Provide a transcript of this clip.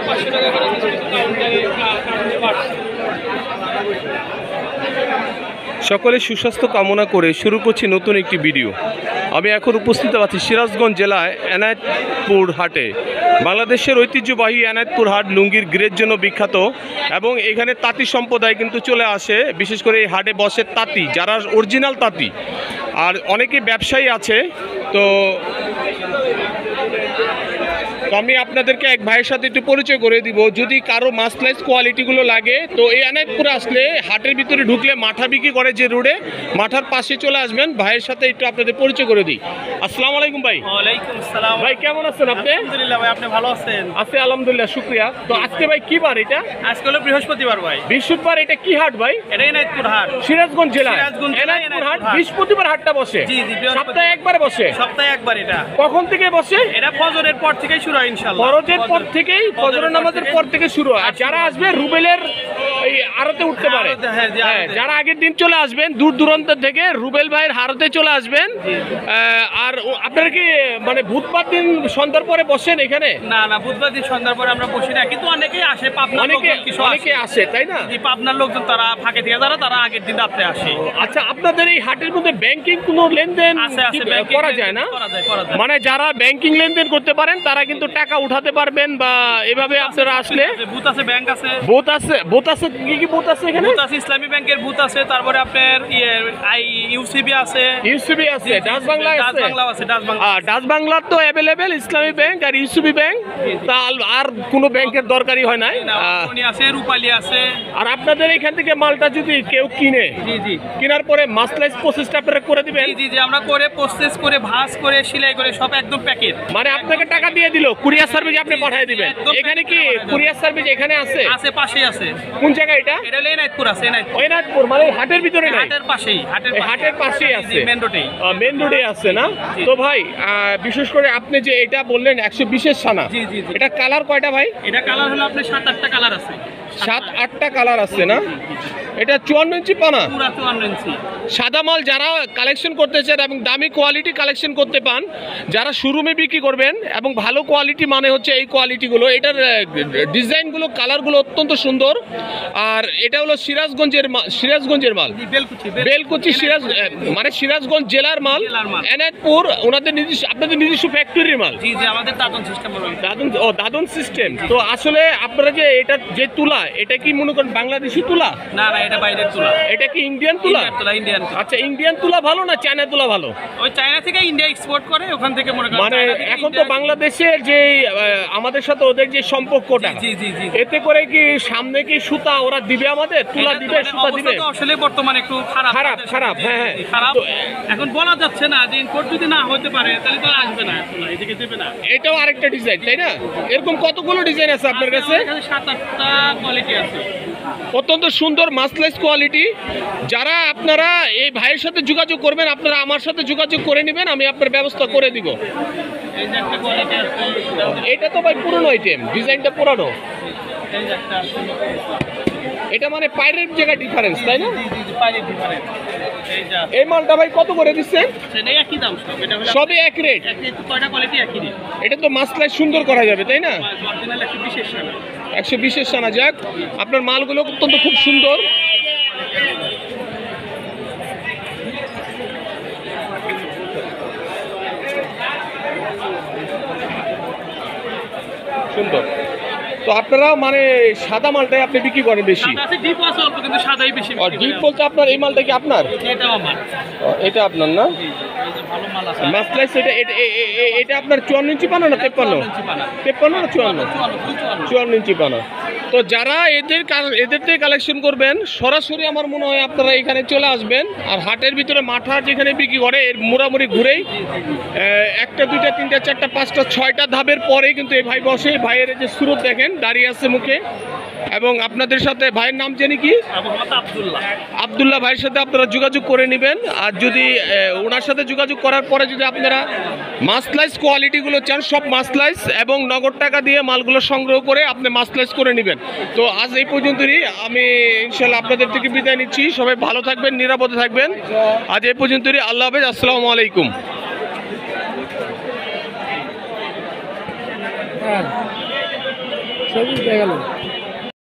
500 টাকা করে সকলে সুস্বাস্থ্য কামনা করে শুরু করছি নতুন একটি ভিডিও। আমি এখন উপস্থিত আছি সিরাজগঞ্জ জেলায় এনায়েতপুর হাটে। বাংলাদেশের ঐতিহ্যবাহী এনায়েতপুর হাট লুঙ্গির গ্রেড জন্য বিখ্যাত এবং এখানে তাঁতি সম্প্রদায় কিন্তু চলে আসে। বিশেষ করে এই হাটে বসে তাঁতি, যারা অরিজিনাল তাঁতি, আর অনেকে ব্যবসায়ী আছে। তো আমি আপনাদেরকে এক ভাইয়ের সাথে একটু পরিচয় করে দিব। যদি কারো মাসলাইজ কোয়ালিটিগুলো লাগে তো এই এনায়েতপুরে আসলে হাটের ভিতরে ঢুকলে মাঠা বিক্রি করে যে রোডে, মাঠার পাশে চলে আসবেন। ভাইয়ের সাথে একটু আপনাদের পরিচয় করে দিই। আসসালামু আলাইকুম ভাই। ওয়ালাইকুম আসসালাম ভাই কেমন আছেন আপনি? আলহামদুলিল্লাহ ভাই, আপনি ভালো আছেন? আছি আলহামদুলিল্লাহ, শুকরিয়া। তো আজকে ভাই কি বার এটা? আজকে হলো বৃহস্পতিবার ভাই। বৃহস্পতিবার। এটা কি হাট ভাই? এটা এনায়েতপুর হাট, সিরাজগঞ্জ জেলা সিরাজগঞ্জ জেলা এনায়েতপুর হাট। এনায়েতপুর হাট। বৃহস্পতিবার হাটটা বসে? জি জি, বৃহস্পতি- সপ্তাহে একবার বসে? সপ্তাহে একবার। এটা কখন থেকে বসে? এটা ফজরের পর থেকেই শুরু হয় ইনশাআল্লাহ। ফরজের পর থেকেই, ফজরের নামাজের পর থেকে শুরু হয়। আর যারা আসবে রুবেলের এই আড়তে উঠতে পারে। হ্যাঁ, জি, হ্যাঁ, আড়তে। যারা আগের দিন চলে আসবেন দূর দূরান্ত থেকে রুবেল ভাইয়ের হারতে চলে আসবেন। আর আপনারা কি মানে বুধবার দিন সন্ধ্যার পরে বসেন এখানে? না না, বুধবার দিন সন্ধ্যার পরে আমরা বসি না, কিন্তু অনেকেই আসে। পাবনার অনেকে লোকজন কিছু অনেকে আসে, তাই না? জি, পাবনার লোকজন তারা ফাঁকে থেকে তারা আগের দিন রাত্রে আসে। আচ্ছা, আপনাদের এই হাটের মধ্যে ব্যাংকিং কোনো লেনদেন আছে আছে, কি ব্যাংকিং করা যায় না? করা যায়। মানে যারা ব্যাংকিং লেনদেন করতে পারেন তারা কিন্তু টাকা উঠাতে পারবেন, বা এভাবে আপনারা আসলে বুথ আছে, ব্যাংক আছে। বুথ আছে। বুথ আছে, কি কি বুথ আছে এখানে? বুথ আছে, ইসলামী ব্যাংকের বুথ আছে, তারপরে আপনার ইউসিবি আছে, ইউসিবি আছে, ডাচ বাংলা ডাচ আছে। বাংলা আছে, ডাচ বাংলা। ডাচ বাংলা তো অ্যাভেলেবেল, ইসলামী ব্যাংক আর ইউসিবি ব্যাংক। তা আর কোনো ব্যাংকের দরকারই হয় নাই। অগ্রণী আছে, রূপালী আছে। আর আপনাদের এখান থেকে মালটা যদি কেউ কিনে, জি জি, কেনার পরে মাসলাইজ প্রসেসটা আপনারা করে দিবেন? জি জি জি, আমরা করে প্রসেস করে ভাঁজ করে সেলাই করে সব একদম প্যাকেট। মানে আপনাকে টাকা দিয়ে দিল, কুরিয়ার সার্ভিস আপনি পাঠিয়ে দিবেন? একদম এখানে কি কুরিয়ার সার্ভিস এখানে আছে? আছে, পাশেই আছে। কোন জায়গায় এটা? এটা হলো এনায়েতপুর আছে, এনায়েতপুর। এনায়েতপুর মানে হাটের ভিতরে নাই? হাটের পাশেই, এই হাটের পাশেই আছে, মেন রোডেই। মেন রোডে আছে না? তো ভাই বিশেষ করে আপনি যে এটা বললেন 120 সানা, জি জি জি। এটা কালার কয়টা ভাই? এটা কালার হলো আপনার 7-8টা কালার আছে। 7-8টা কালার আছে না? এটা 54 ইঞ্চি পানা। পুরা 54 ইঞ্চি। সাদা মাল যারা কালেকশন করতে চান এবং দামি কোয়ালিটি কালেকশন করতে পান, যারা শোরুমে বিক্রি করবেন এবং ভালো কোয়ালিটি, মানে হচ্ছে এই কোয়ালিটিগুলো, এটার ডিজাইনগুলো, কালারগুলো অত্যন্ত সুন্দর। আর এটা হলো সিরাজগঞ্জের মাল, বেলকুচি সিরাজ, মানে সিরাজগঞ্জ জেলার মাল, এনায়েতপুর ওনাদের নিজস্ব, আপনাদের নিজস্ব ফ্যাক্টরির মাল। জি জি, আমাদের দাদন সিস্টেম বলে। দাদন সিস্টেম। তো আসলে আপনারা যে এটা যে তুলা, এটা কি মনে করেন বাংলাদেশি তুলা? না না, এটা বাইরের তুলা। এটা কি ইন্ডিয়ান তুলা? ইন্ডিয়ান তুলা। আচ্ছা, ইন্ডিয়ান তুলা ভালো না চায়না তুলা ভালো? ওই চায়না থেকে ইন্ডিয়া এক্সপোর্ট করে, ওখান থেকে মনে করেন। মানে এখন তো বাংলাদেশের যে আমাদের সাথে ওদের যে সম্পর্কটা, জি জি জি, এতে করে কি সামনে কি সুতা ওরা দিবে, আমাদের তুলা দিবে, সুতা দিবে? আসলে বর্তমানে একটু খারাপ। হ্যাঁ হ্যাঁ, খারাপ। এখন বলা যাচ্ছে না যে ইম্পোর্ট যদি না হতে পারে তাহলে তো আসবে না, তুলা এদিকে দেবে না। এটাও আরেকটা ডিজাইন, তাই না? এরকম কতগুলো ডিজাইন আছে আপনার কাছে? 7-8টা কোয়ালিটি আছে, অত্যন্ত সুন্দর মাসলাইজ কোয়ালিটি। যারা আপনারা এই ভাইয়ের সাথে যোগাযোগ করবেন, আপনারা আমার সাথে যোগাযোগ করে নেবেন, আমি আপনার ব্যবস্থা করে দিব। এই যে একটা কোয়ালিটি আছে। এটা তো ভাই পুরনো আইটেম, ডিজাইনটা পুরানো। এই যে একটা আছে। এটা মানে পায়ের জায়গায় ডিফারেন্স, তাই না? জি জি জি, পাইলে ডিফারেন্ট। এই যে এই মালটা ভাই কত করে দিচ্ছেন? সেটা একই দাম সব। এটা হলো সবই এক রেট? একই, কয়টা কোয়ালিটি একই রেট। এটা তো মাসলাইজ সুন্দর করা যাবে, তাই না? অরিজিনাল 120 টাকা। 120 সানা। যাক, আপনার মালগুলো অত্যন্ত খুব সুন্দর। সুন্দর। তো আপনারা মানে সাদা মালটাই আপনি বিক্রি করেন বেশি? সাদা আছে, ডিপ আছে অল্প, কিন্তু সাদাই বেশি আর বিক্রি ডিপ করি বলতে আপনার এই মালটা কি আপনার? আমরা। এটাও আমার। এটা আপনার না? জি জি, এই যে ভালো মাল আছে। মাসলাইজ এটা আপনার 54 ইঞ্চি পানা না 53? 53 না 54? 54 ইঞ্চি পানা। তো যারা এদের থেকে কালেকশন করবেন, সরাসরি আমার মনে হয় আপনারা এখানে চলে আসবেন। আর হাটের ভিতরে মাঠা যেখানে বিক্রি করে, এর মোড়ামুড়ি ঘুরেই 1টা 2টা 3টা 4টা 5টা 6টা ধাপের পরে কিন্তু এই ভাই বসে। ভাইয়ের যে সুরত দেখেন, দাঁড়িয়ে আছে মুখে। এবং আপনাদের সাথে ভাইয়ের নাম জানি কি? আব্দুল্লাহ ভাইয়ের সাথে আপনারা যোগাযোগ করে নেবেন। আর যদি ওনার সাথে যোগাযোগ করার পরে যদি আপনারা মাসলাইজ কোয়ালিটিগুলো চান, সব মাসলাইজ এবং নগদ টাকা দিয়ে মালগুলো সংগ্রহ করে আপনি মাসলাইজ করে নেবেন। তো আজ এই পর্যন্তই, আমি ইনশাল্লাহ আপনাদের থেকে বিদায় নিচ্ছি। সবাই ভালো থাকবেন, নিরাপদে থাকবেন। আজ এই পর্যন্তই, আল্লাহ হাফেজ, আসসালামু আলাইকুম। সবই দেখা গেল